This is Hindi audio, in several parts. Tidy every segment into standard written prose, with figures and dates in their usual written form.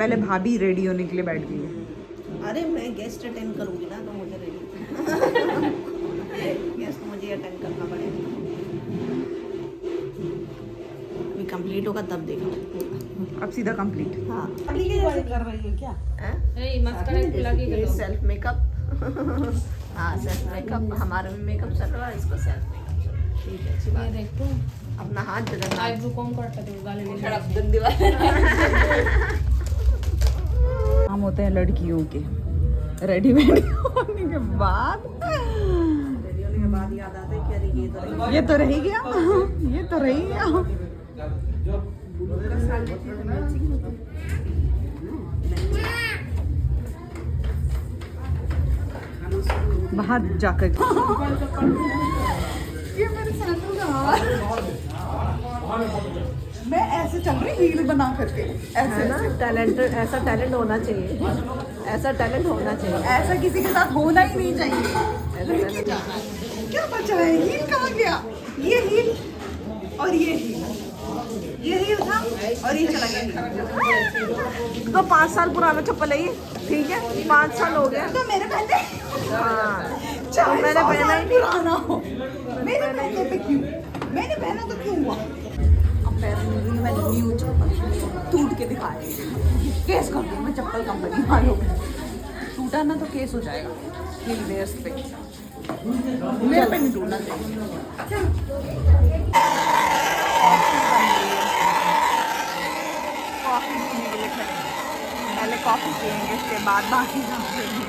पहले भाभी रेडी होने के लिए बैठ गई है। अरे मैं गेस्ट अटेंड करूंगी ना, तो मुझे रेडी गेस्ट मुझे अटेंड करना पड़ेगा। अभी कंप्लीट होगा तब देखो। अब सीधा कंप्लीट। हाँ कर रही है क्या? सेल्फ मेकअप हाँ सेल्फ मेकअप, हमारा भी मेकअप चल रहा है, इसको सेल्फ मेकअप चल रहा है। ठीक है, अच्छी बात है। अपना हाथ जगह आईब्रो कम करता है गाले में हम होते हैं लड़कियों के रेडीमेड होने के बाद याद आता है कि अरे ये तो रह गया, ये तो रह गया। बाहर जाकर ये मेरे सैंडल का हाल। मैं ऐसे चल रही हील बना करके, ऐसे ना टैलेंटेड, ऐसा टैलेंट होना चाहिए, ऐसा टैलेंट होना चाहिए। ऐसा किसी के साथ होना ही नहीं चाहिए। क्या बचा है? हील कहाँ गया? ये हील और ये हील, ये हील था और ये चला गया। तो 5 साल पुराना चप्पल है ये, ठीक है 5 साल हो गया। तो मेरे पहले हाँ चाहे मैंने 100 पहना साल ही पुराना हो, मेरे पहनने पे क्यों? मैंने पहना तो क्यों हुआ? अब पहनूंगी मैं न्यू चप्पल, टूट के दिखाएंगे, केस कर दूँ मैं चप्पल कंपनी वालों को। टूटा ना तो केस हो जाएगा हील वेयर्स पे, मेरे पे नहीं टूटना चाहिए। कॉफी पीने के लिए खड़े, पहले कॉफी पियेंगे, उसके बाद बाकी काम करेंगे।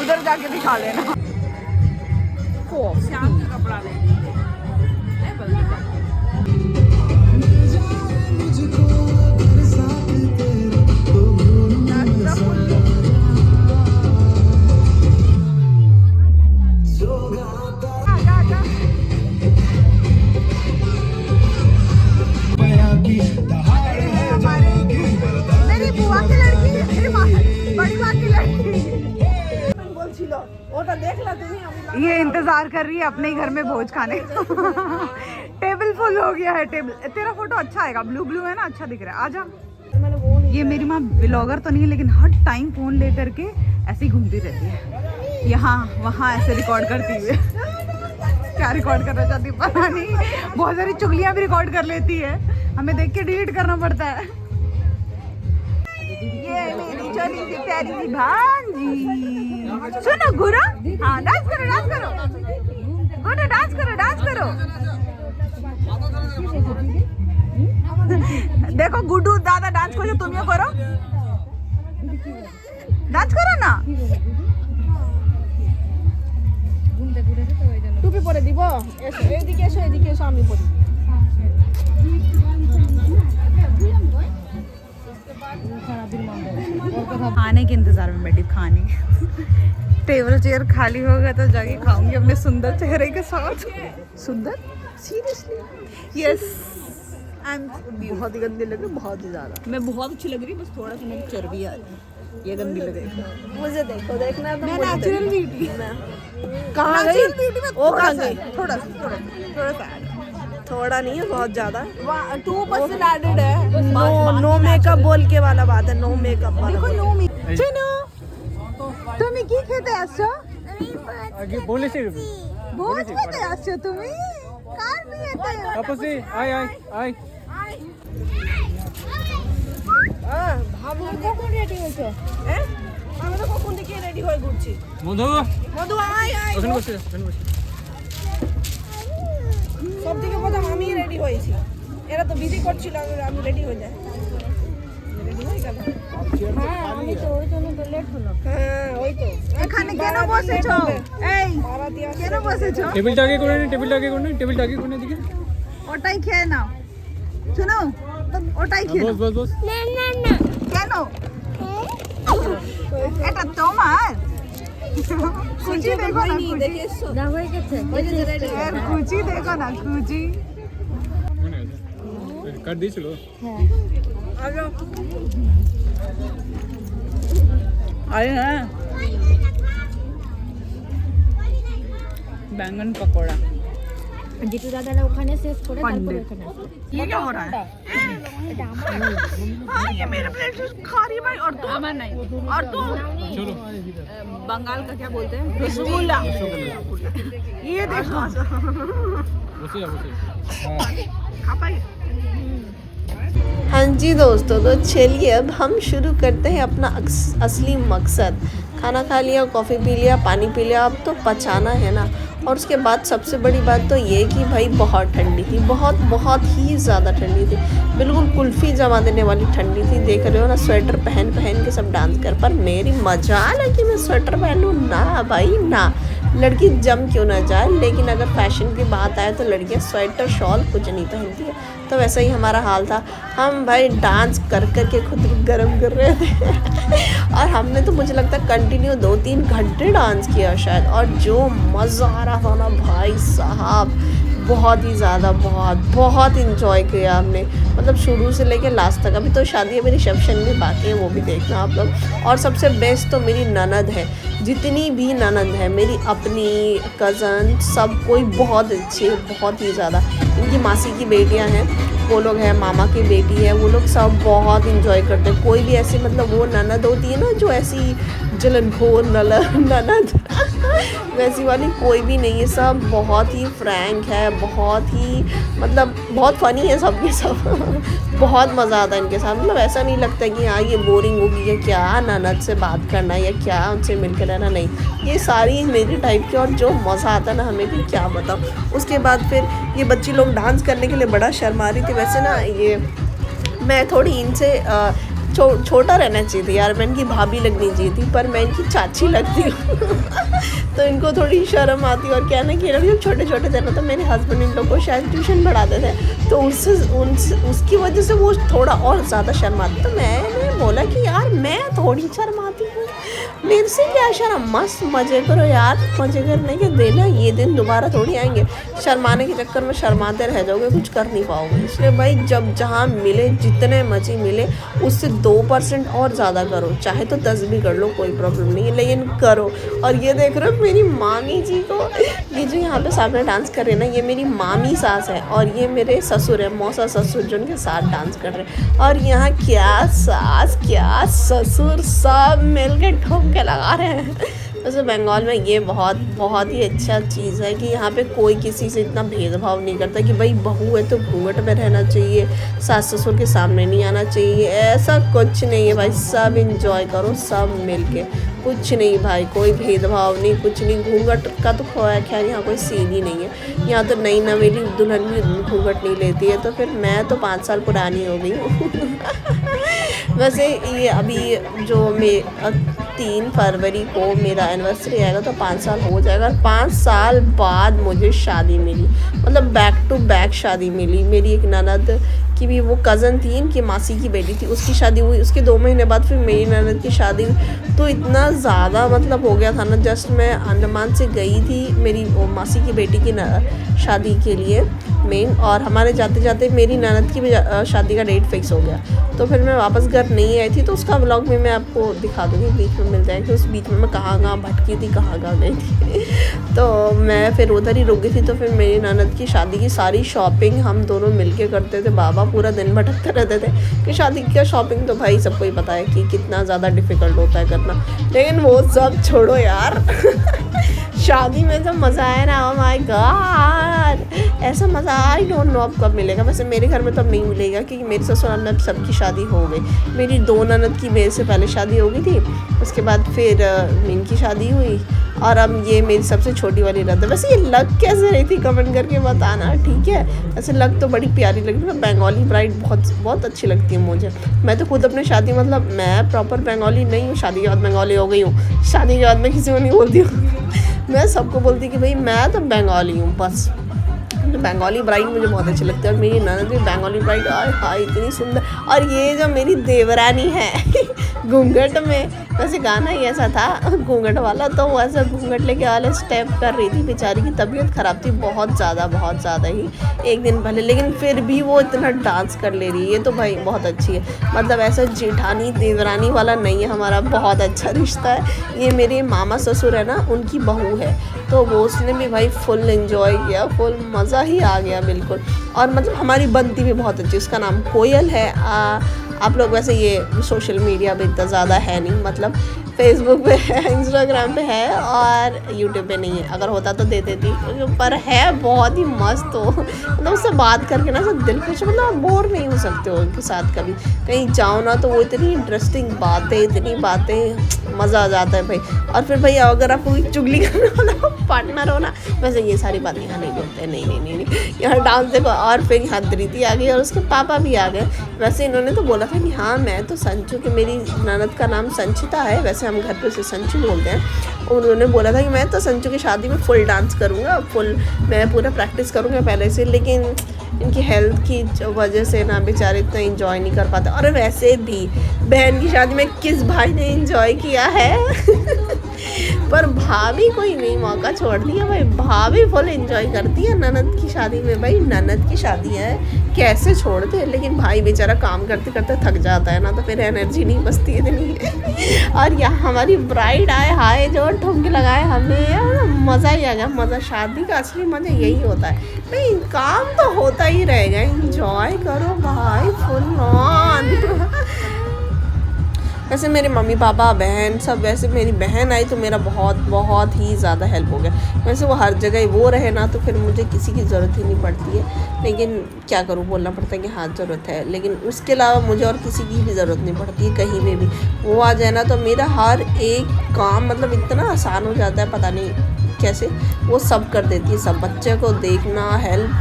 उधर जाके दिखा लेना। श्याम का कपड़ा लेंगे। मेरी बुआ की लड़की, मेरी बड़ी माँ की लड़की। ये इंतजार कर रही है अपने ही घर में भोज खाने का। टेबल फुल हो गया है। टेबल, तेरा फोटो अच्छा आएगा, ब्लू ब्लू है ना, अच्छा दिख रहा है। आजा। ये मेरी माँ ब्लॉगर तो नहीं है, लेकिन हर टाइम फोन ले करके ऐसे ही घूमती रहती है, यहाँ वहाँ ऐसे रिकॉर्ड करती हुए। क्या रिकॉर्ड करना चाहती है पता नहीं, बहुत सारी चुगलियाँ भी रिकॉर्ड कर लेती है, हमें देख के डिलीट करना पड़ता है। ये मेरी छोटी सी प्यारी सी भांजी। सुनो गुरु, हाँ डांस करो, डांस करो गुरु, डांस करो, डांस करो। देखो गुड्डू दादा डांस करो, तुम ये करो, डांस करो ना। টুপি পরে দিব, এদিকে এসো, এদিকে এসো, আমি পরি। खाने के इंतजार में बैठी, खाने टेबल चेयर खाली हो गया तो जाके खाऊंगी अपने सुंदर चेहरे के साथ। सुंदर सीरियसली यस, आई एम बहुत ही गंदी लग रही, बहुत ही ज्यादा। मैं बहुत अच्छी लग रही, बस थोड़ा सा मेरी चर्बी आ रही है, ये गंदी लग रही। मुझे देखो, देखना तो मैं नेचुरल ब्यूटी, कहाँ गई? वो कहाँ गई? थोड़ा सा थोड़ा नहीं है, बहुत ज्यादा। 2% एडेड है। नो मेकअप बोल के वाला बात है, नो मेकअप वाला। देखो नो मी चुनो তুমি কি খেতে আসছো? আগে বলেছি ভোজ খেতে আসছো তুমি? কার বিয়েতে? তাপসী আয় আয় আয় ভাবলাম কখন রেডি হয়েছো? হ্যাঁ আমি তো কখন থেকে রেডি হয়ে ঘুরছি। মধু মধু আয় আয়, ওখানে বসে ওখানে বসে সব থেকে প্রথম আমি রেডি হয়েছি, এরা তো বিজি করছিল, আমি রেডি হয়ে যাই, রেডি হয়ে গেল। হ্যাঁ আমি তো ওই জন্য তো লেট হলো। হ্যাঁ ওই তো। এখানে কেন বসেছো? এই কেন বসেছো? টেবিলটা আগে করে নে, টেবিলটা আগে করে নে, টেবিলটা আগে করে নে দিকে। ওটাই খেয়ে নাও। শুনো ওটাই খেয়ে বস নাও। বস বস না না না কেন? এটা তোমার কুচি দেখো না, কুচি না হয়ে গেছে এর কুচি দেখো না, কুচি। মনে আছে কাট দিয়েছিল। अरे हाँ बैंगन पकौड़ा জিতু দাদারা ওখানে শেষ করে তারপর पंडित। এখানে আসবে। ये क्या हो रहा है? हाँ, ये मेरे प्लेट से खा रही है भाई। और तू? और तू? चलो बंगाल का क्या बोलते हैं? रसगुल्ला। ये देखो बसे जा बसे हाँ खा पाई? हाँ जी दोस्तों, तो चलिए अब हम शुरू करते हैं अपना असली मकसद। खाना खा लिया, कॉफ़ी पी लिया, पानी पी लिया, अब तो पचाना है ना। और उसके बाद सबसे बड़ी बात तो ये कि भाई बहुत ठंडी थी, बहुत बहुत ही ज़्यादा ठंडी थी, बिल्कुल कुल्फ़ी जमा देने वाली ठंडी थी। देख रहे हो ना, स्वेटर पहन पहन के सब डांस कर, पर मेरी मजाल है कि मैं स्वेटर पहनूँ ना भाई ना, लड़की जम क्यों ना जाए। लेकिन अगर फैशन की बात आए तो लड़कियाँ स्वेटर शॉल कुछ नहीं पहनती है, तो वैसा ही हमारा हाल था। हम भाई डांस कर कर के खुद को गर्म कर रहे थे और हमने तो मुझे लगता है कंटिन्यू 2-3 घंटे डांस किया शायद। और जो मज़ा आ रहा था ना भाई साहब, बहुत ही ज़्यादा, बहुत इंजॉय किया हमने, मतलब शुरू से लेके लास्ट तक। अभी तो शादी है, मेरी रिसेप्शन भी बाकी है, वो भी देखना आप लोग। और सबसे बेस्ट तो मेरी ननद है, जितनी भी ननद है मेरी अपनी कज़न, सब कोई बहुत अच्छी है, बहुत ही ज़्यादा। इनकी मासी की बेटियां हैं, वो लोग हैं, मामा की बेटी है, वो लोग सब बहुत इंजॉय करते हैं। कोई भी ऐसी, मतलब वो ननद होती है ना जो ऐसी जलनखोर ननद वैसी वाली कोई भी नहीं है, सब बहुत ही फ्रैंक है, बहुत ही मतलब बहुत फ़नी है सब के सब बहुत मज़ा आता है इनके साथ। मतलब ऐसा नहीं लगता कि हाँ ये बोरिंग होगी या क्या ननद से बात करना या क्या उनसे मिल कर रहना, नहीं, ये सारी मेरी टाइप की। और जो मज़ा आता ना हमें कि क्या बताऊँ। उसके बाद फिर ये बच्ची लोग डांस करने के लिए बड़ा शर्मा रही थी। वैसे ना ये मैं थोड़ी इनसे छोटा रहना चाहिए था यार, मैं इनकी भाभी लगनी चाहिए थी, पर मैं इनकी चाची लगती हूँ तो इनको थोड़ी शर्म आती है। और क्या ना कि जब छोटे छोटे थे ना, तो मेरे हस्बैंड इन लोग को शायद ट्यूशन पढ़ाते थे, तो उसकी वजह से वो थोड़ा और ज़्यादा शर्माती। तो मैंने बोला कि यार मैं थोड़ी शर्माती हूँ, मेरे से क्या शर्म, मस्त मज़े करो यार, मज़े करने के देना, ये दिन दोबारा थोड़ी आएंगे। शर्माने के चक्कर में शर्माते रह जाओगे, कुछ कर नहीं पाओगे। इसलिए भाई जब जहाँ मिले, जितने मज़े मिले उससे 2% और ज़्यादा करो, चाहे तो 10 भी कर लो, कोई प्रॉब्लम नहीं है, लेकिन करो। और ये देख रहे हो मेरी मामी जी को, ये जो यहाँ पे सामने डांस कर रहे हैं ना, ये मेरी मामी सास है, और ये मेरे ससुर है, मौसा ससुर, जो उनके साथ डांस कर रहे हैं। और यहाँ क्या सास क्या ससुर सब मिल के ठोक के लगा रहे हैं। वैसे बंगाल में ये बहुत ही अच्छा चीज़ है कि यहाँ पे कोई किसी से इतना भेदभाव नहीं करता कि भाई बहू है तो घूंघट में रहना चाहिए, सास ससुर के सामने नहीं आना चाहिए, ऐसा कुछ नहीं है भाई। सब इंजॉय करो सब मिलके, कुछ नहीं भाई, कोई भेदभाव नहीं, कुछ नहीं। घूंघट का तो खैर यहाँ कोई सीन ही नहीं है। यहाँ तो नई नवेली दुल्हन भी घूंघट नहीं लेती है, तो फिर मैं तो 5 साल पुरानी हो गई हूँ वैसे ये अभी जो 3 फरवरी को मेरा एनिवर्सरी आएगा तो 5 साल हो जाएगा। 5 साल बाद मुझे शादी मिली, मतलब बैक टू बैक शादी मिली। मेरी एक ननद की भी, वो कज़न थी, इनकी मासी की बेटी थी, उसकी शादी हुई, उसके 2 महीने बाद फिर मेरी ननद की शादी हुई। तो इतना ज़्यादा मतलब हो गया था ना। जस्ट मैं अंडमान से गई थी मेरी वो मासी की बेटी की शादी के लिए मेन, और हमारे जाते जाते मेरी ननद की भी शादी का डेट फिक्स हो गया। तो फिर मैं वापस घर नहीं आई थी, तो उसका व्लॉग में मैं आपको दिखा दूँगी, बीच में मिल जाएगा कि उस बीच में मैं कहाँ भटकी थी, कहाँ गई थी तो मैं फिर उधर ही रुक गई थी। तो फिर मेरी ननद की शादी की सारी शॉपिंग हम दोनों मिलके करते थे। बाबा पूरा दिन भटकते रहते थे कि शादी की शॉपिंग तो भाई सबको ही पता है कि कितना ज़्यादा डिफ़िकल्ट होता है करना। लेकिन वो सब छोड़ो यार शादी में जो मज़ा आया ना, ओह माय गॉड, ऐसा मज़ा आई डोंट नो अब कब मिलेगा। वैसे मेरे घर में तो अब नहीं मिलेगा क्योंकि मेरे ससुराल में अब सबकी शादी हो गई। मेरी 2 ननद की मेरे से पहले शादी हो गई थी, उसके बाद फिर इनकी शादी हुई, और अब ये मेरी सबसे छोटी वाली ननद है। वैसे ये लग कैसे रही थी कमेंट करके बताना, ठीक है। वैसे लग तो बड़ी प्यारी लग रही है, बंगाली ब्राइड बहुत अच्छी लगती है मुझे। मैं तो खुद अपने शादी, मतलब मैं प्रॉपर बंगाली नहीं हूँ, शादी के बाद बंगाली हो गई हूँ। शादी के बाद मैं किसी को नहीं बोलती हूँ मैं सबको बोलती कि भाई मैं तो बंगाली हूँ बस। बंगाली ब्राइड मुझे बहुत अच्छी लगती है, और मेरी ननद भी बंगाली ब्राइड, हाय इतनी सुंदर। और ये जो मेरी देवरानी है घूंघट में, वैसे गाना ही ऐसा था घूंघट वाला, तो वो ऐसा घूंघट लेके वाले स्टेप कर रही थी। बेचारी की तबीयत ख़राब थी बहुत ज़्यादा ही, एक दिन पहले, लेकिन फिर भी वो इतना डांस कर ले रही है। ये तो भाई बहुत अच्छी है, मतलब ऐसा जेठानी देवरानी वाला नहीं है हमारा, बहुत अच्छा रिश्ता है। ये मेरे मामा ससुर है ना, उनकी बहू है, तो वो उसने भी भाई फुल एंजॉय किया, फुल मज़ा ही आ गया बिल्कुल। और मतलब हमारी बनती भी बहुत अच्छी, उसका नाम कोयल है। आप लोग वैसे ये सोशल मीडिया पे इतना ज़्यादा है नहीं, मतलब फेसबुक पे है, इंस्टाग्राम पे है और यूट्यूब पे नहीं है। अगर होता तो दे देती, पर है बहुत ही मस्त हो, मतलब उससे बात करके ना सब दिल खुश, मतलब आप बोर नहीं हो सकते हो उनके साथ कभी। कहीं जाओ ना तो वो इतनी इंटरेस्टिंग बातें, इतनी बातें, मज़ा आ जाता है भाई। और फिर भाई अगर आपको कोई चुगली करने वाला पार्टनर हो ना, वैसे ये सारी बातें यहाँ नहीं बोलते, नहीं, यहाँ डांस देखो। और फिर यहाँ धृति आ गई और उसके पापा भी आ गए। वैसे इन्होंने तो बोला था कि हाँ मैं तो संचू, कि मेरी ननद का नाम संचिता है, वैसे हम घर पे उसे संचू बोलते हैं। उन्होंने बोला था कि मैं तो संचू की शादी में फुल डांस करूँगा, मैं पूरा प्रैक्टिस करूँगा पहले से, लेकिन इनकी हेल्थ की वजह से ना बेचारे इतना इंजॉय नहीं कर पाते। और वैसे भी बहन की शादी में किस भाई ने इंजॉय किया है पर भाभी कोई नहीं मौका छोड़ दिया भाई, भाभी फुल एंजॉय करती है ननद की शादी में। भाई ननद की शादी है, कैसे छोड़ते हैं, लेकिन भाई बेचारा काम करते करते थक जाता है ना, तो फिर एनर्जी नहीं बचती इतनी और यहाँ हमारी ब्राइड आए हाय जो ठुमके लगाए, हमें मज़ा ही आ गया। मज़ा, शादी का असली मज़ा यही होता है भाई, काम तो होता ही रहेगा, इंजॉय करो भाई फुल ऑन। वैसे मेरे मम्मी पापा बहन सब, वैसे मेरी बहन आई तो मेरा बहुत ही ज़्यादा हेल्प हो गया। वैसे वो हर जगह वो रहे ना तो फिर मुझे किसी की ज़रूरत ही नहीं पड़ती है, लेकिन क्या करूँ, बोलना पड़ता है कि हाँ ज़रूरत है, लेकिन उसके अलावा मुझे और किसी की भी ज़रूरत नहीं पड़ती है। कहीं में भी वो आ जाए ना तो मेरा हर एक काम मतलब इतना आसान हो जाता है, पता नहीं कैसे वो सब कर देती है। सब बच्चे को देखना,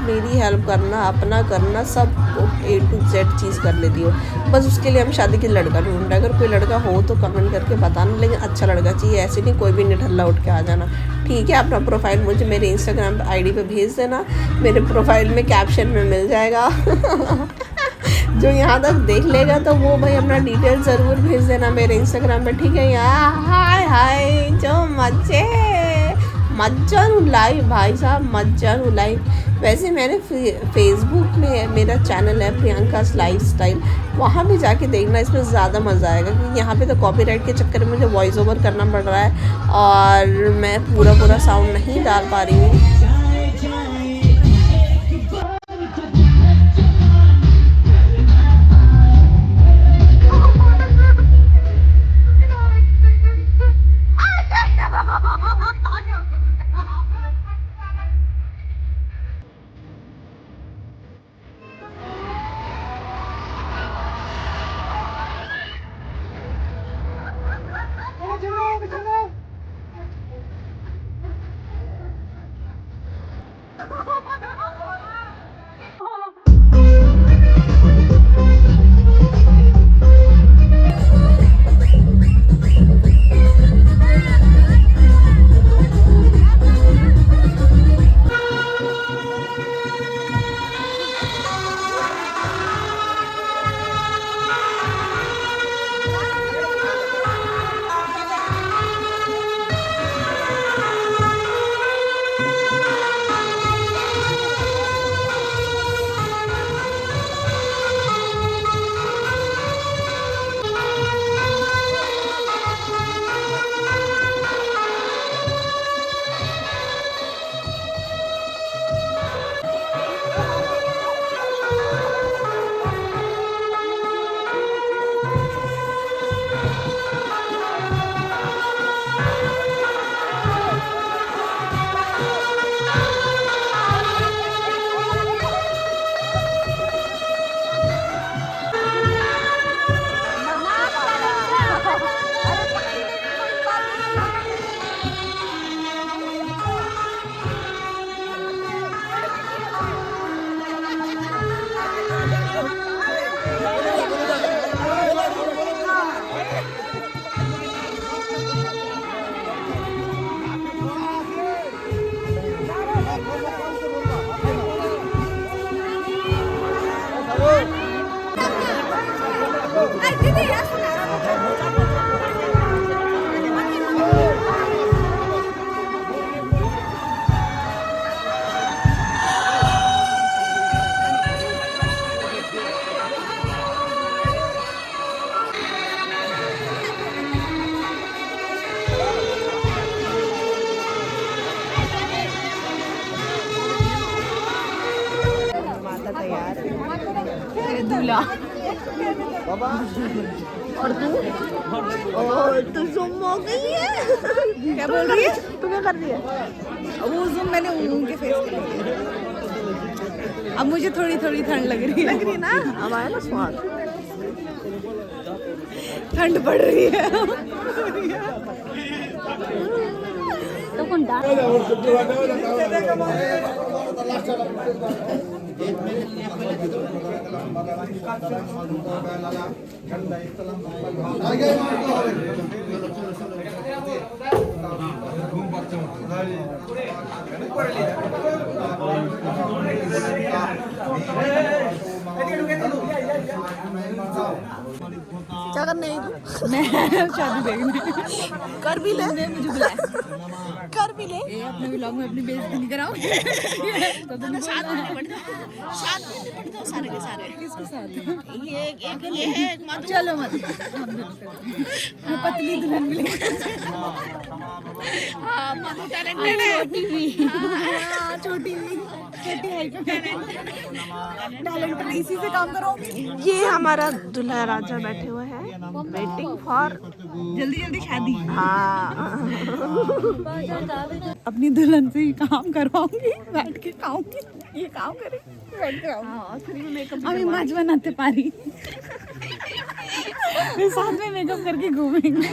मेरी हेल्प करना, अपना करना, सब A to Z चीज़ कर लेती हो। बस उसके लिए हम शादी के लड़का ढूंढ रहे हैं। अगर कोई लड़का हो तो कमेंट करके बताना, लेकिन अच्छा लड़का चाहिए, ऐसे नहीं कोई भी निठल्ला उठ के आ जाना, ठीक है। अपना प्रोफाइल मुझे मेरे इंस्टाग्राम ID पे भेज देना, मेरे प्रोफाइल में कैप्शन में मिल जाएगा जो यहाँ तक देख लेगा तो वो भाई अपना डिटेल ज़रूर भेज देना मेरे इंस्टाग्राम पे, ठीक है। यहाँ हाय जो मज्जन लाइव भाई साहब, मज्जन लाइव। वैसे मैंने फेसबुक में मेरा चैनल है प्रियंकास लाइफस्टाइल, वहाँ भी जाके देखना, इसमें ज़्यादा मज़ा आएगा, क्योंकि यहाँ पे तो कॉपीराइट के चक्कर में मुझे वॉइस ओवर करना पड़ रहा है और मैं पूरा साउंड नहीं डाल पा रही हूँ। दूल्हा। और तू तू जुम हो गई है। क्या बोल रही है? तू क्या कर रही है? वो जूम मैंने उनके फेस पे लिया। अब मुझे थोड़ी थोड़ी ठंड लग रही है। ना अब आया ना स्वाद। ठंड पड़ रही है। तो कौन डांस क्या करने आई तू? मैं शादी देखने कर भी ले। मुझे बुलाया। कर भी ले। ये अपने व्लॉग में अपनी बेइज्जती नहीं कराओ। तो तुम साथ में निपट दो सारे के सारे। किसके साथ? ये एक ये है एक माधु। चलो मत। मैं पतली दुल्हन मिलेगी। हाँ माधु टैलेंटेड है। छोटी हाइट में टैलेंट इसी से काम कराऊंगी। ये हमारा दूल्हा राजा बैठे हुए हैं वेटिंग फॉर जल्दी जल्दी शादी। हाँ अपनी दुल्हन से ही काम करवाऊंगी, बैठ के खाऊंगी। ये काम करे बैठ के खाऊंगी। अभी माच बनाते पारी। फिर साथ में मेकअप करके घूमेंगे।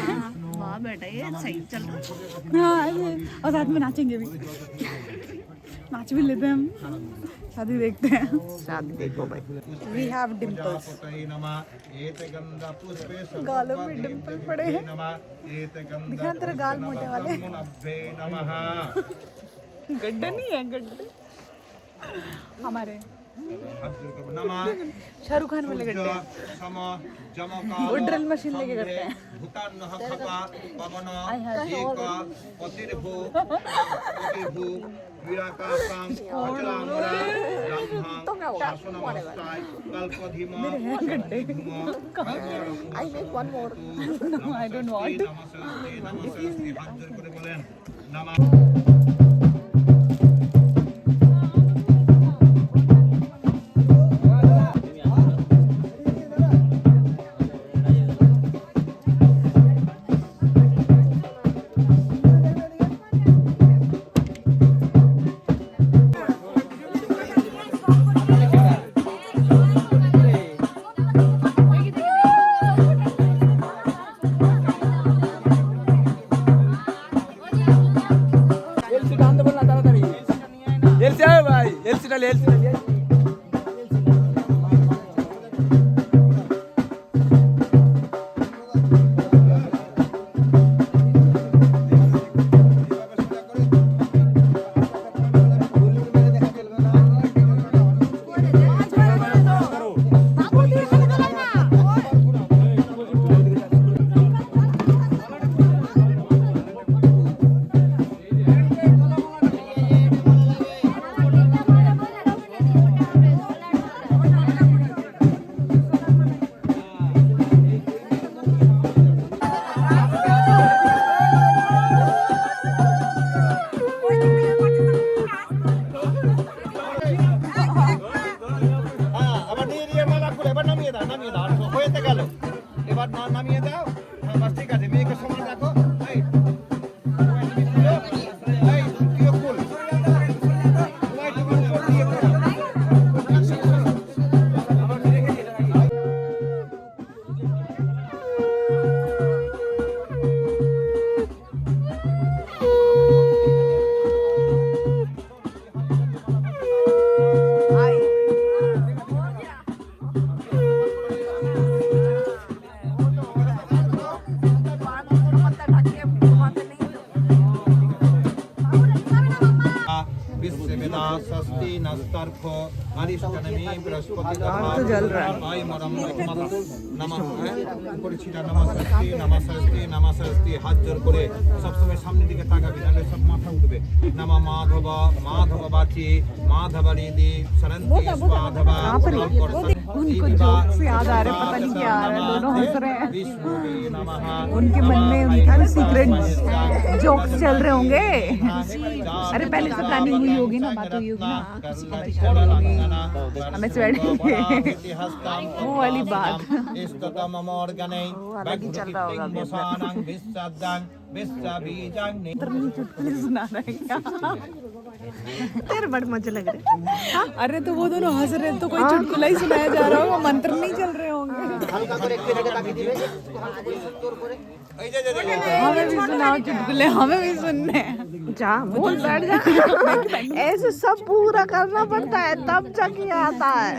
वाह बेटा ये सही चल रहा है। हाँ और साथ में नाचेंगे भी। नाच भी लेते हैं हम। शादी देखते हैं। शादी देखो भाई। We have dimples. गालों में डिम्पल पड़े हैं। दिखा तेरे गाल मोटे वाले। गड्ढे नहीं है गड्ढे हमारे। शाहरुख खान वाले गड्ढे वो ड्रिल मशीन लेके करते हैं। I make one more. No, I don't want. तो जल रहा है। हाथ जोड़ করে সবসময় সামনের দিকে তাকাবি তাহলে সব মাথা উঠবে নমঃ মাধব माधव बाची माधवरीति सरंती स्वाधवा उनको जोक से याद आ रहे पता नहीं क्या आ रहा है दोनों हंस रहे हैं उनके मन में उनके सीक्रेट जोक्स चल रहे होंगे अरे पहले से प्लानिंग हुई होगी होगी ना, बात हुई होगी ना, हमें स्वेट वो वाली बात अलग ही चल रहा होगा चुटकुले सुना रहे हैं क्या? तेरे बड़े मजे लग रहे। अरे तो वो दोनों हंस रहे हैं, तो कोई चुटकुला ही सुनाया जा रहा होगा, मंत्र नहीं चल रहे होंगे। हमें भी सुनाओ चुटकुले, हमें भी सुनने हैं। जा बोल बैठ जा। ऐसे सब पूरा करना पड़ता है तब जाके आता है,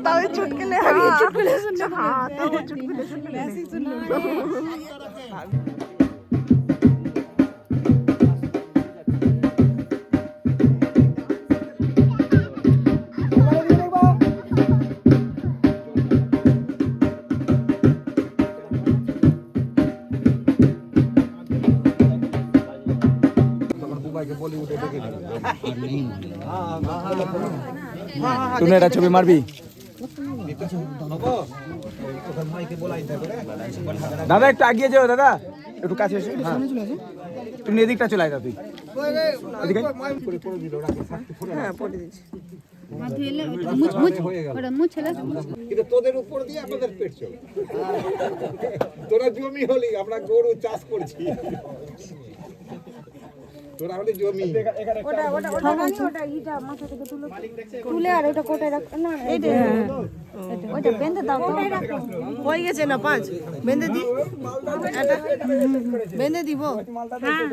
तभी चुटकुले चुटकुले सुनने। हाँ तो चुटकुले सुनने ऐसे ही सुन लो। তুমি একটা ছবি মারবি? দাদা একটু আগিয়ে যাও, দাদা একটু কাছে এসে। হ্যাঁ তুমি এদিকটা চলে আয়, তুই এদিকে। হ্যাঁ পড়ে দিচ্ছি। কিন্তু তোদের উপর দিয়ে আমাদের পেট চলে। তোরা জমি হলি, আমরা গরু চাষ করছি। তোরা হলে জমি। হয়ে গেছে না 5 বেঁধে দি, এটা বেঁধে দিব। হ্যাঁ